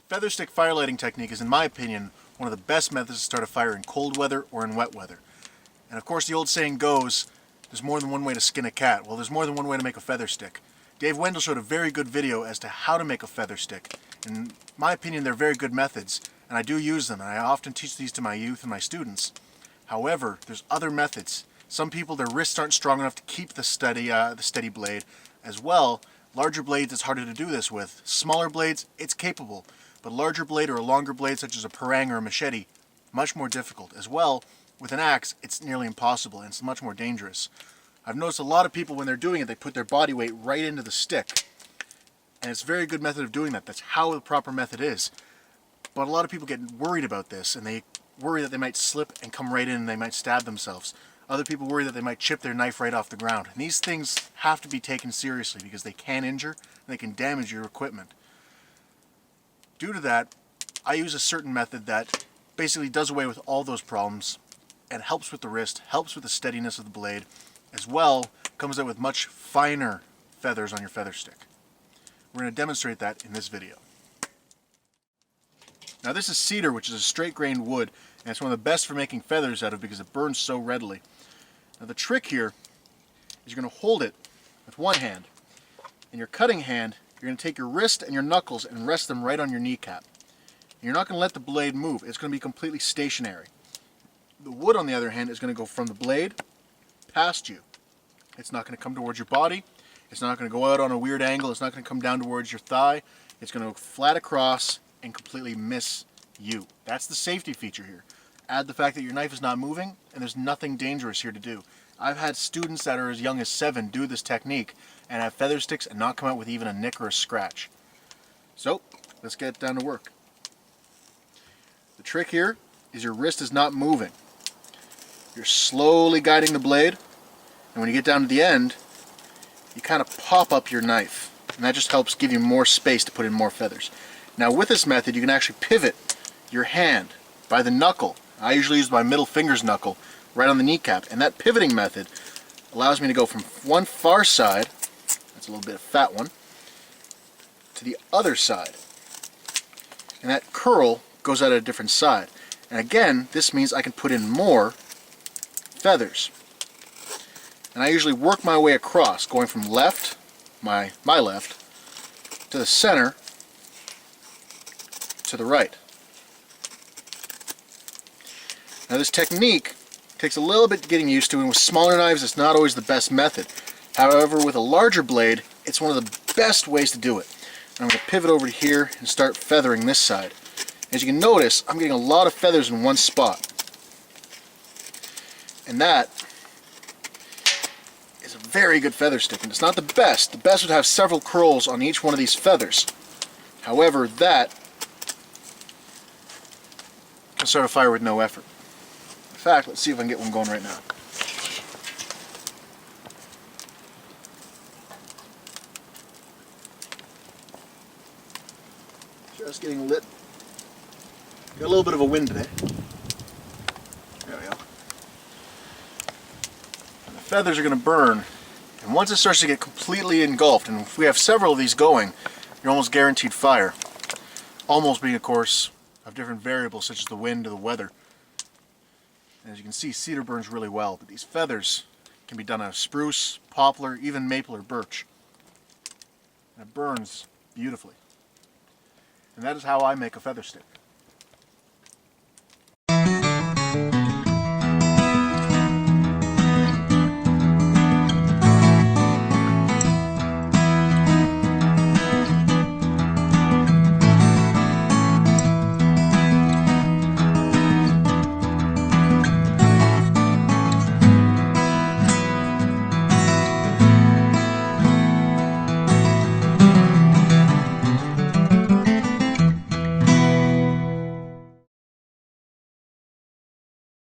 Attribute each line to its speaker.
Speaker 1: The featherstick firelighting technique is, in my opinion, one of the best methods to start a fire in cold weather or in wet weather. And of course the old saying goes, there's more than one way to skin a cat. Well, there's more than one way to make a feather stick. Dave Wendell showed a very good video as to how to make a feather stick. In my opinion, they're very good methods, and I do use them, and I often teach these to my youth and my students. However, there's other methods. Some people, their wrists aren't strong enough to keep the steady blade. As well, larger blades, it's harder to do this with. Smaller blades, it's capable. But larger blade or a longer blade, such as a parang or a machete, much more difficult. As well, with an axe, it's nearly impossible, and it's much more dangerous. I've noticed a lot of people, when they're doing it, they put their body weight right into the stick. And it's a very good method of doing that. That's how the proper method is. But a lot of people get worried about this, and they worry that they might slip and come right in and they might stab themselves. Other people worry that they might chip their knife right off the ground. And these things have to be taken seriously because they can injure and they can damage your equipment. Due to that, I use a certain method that basically does away with all those problems and helps with the wrist, helps with the steadiness of the blade, as well comes out with much finer feathers on your feather stick. We're going to demonstrate that in this video. Now this is cedar, which is a straight grained wood, and it's one of the best for making feathers out of because it burns so readily. Now the trick here is you're going to hold it with one hand. In your cutting hand, you're going to take your wrist and your knuckles and rest them right on your kneecap. And you're not going to let the blade move. It's going to be completely stationary. The wood, on the other hand, is going to go from the blade past you. It's not going to come towards your body. It's not going to go out on a weird angle. It's not going to come down towards your thigh. It's going to go flat across and completely miss you. That's the safety feature here. Add the fact that your knife is not moving and there's nothing dangerous here to do. I've had students that are as young as 7 do this technique and have feather sticks and not come out with even a nick or a scratch. So, let's get down to work. The trick here is your wrist is not moving. You're slowly guiding the blade, and when you get down to the end, you kind of pop up your knife, and that just helps give you more space to put in more feathers. Now with this method, you can actually pivot your hand by the knuckle. I usually use my middle finger's knuckle right on the kneecap, and that pivoting method allows me to go from one far side, that's a little bit of fat one, to the other side. And that curl goes out at a different side. And again, this means I can put in more feathers. And I usually work my way across, going from left, my left, to the center, to the right. Now this technique takes a little bit getting used to, and with smaller knives it's not always the best method. However, with a larger blade, it's one of the best ways to do it. I'm going to pivot over here and start feathering this side. As you can notice, I'm getting a lot of feathers in one spot. And that is a very good feather stick, and it's not the best. The best would have several curls on each one of these feathers. However, that can start a fire with no effort. In fact, let's see if I can get one going right now. Just getting lit. Got a little bit of a wind today. There we go. And the feathers are going to burn, and once it starts to get completely engulfed, and if we have several of these going, you're almost guaranteed fire. Almost being, of course, of different variables such as the wind or the weather. And as you can see, cedar burns really well, but these feathers can be done out of spruce, poplar, even maple or birch. And it burns beautifully. And that is how I make a feather stick.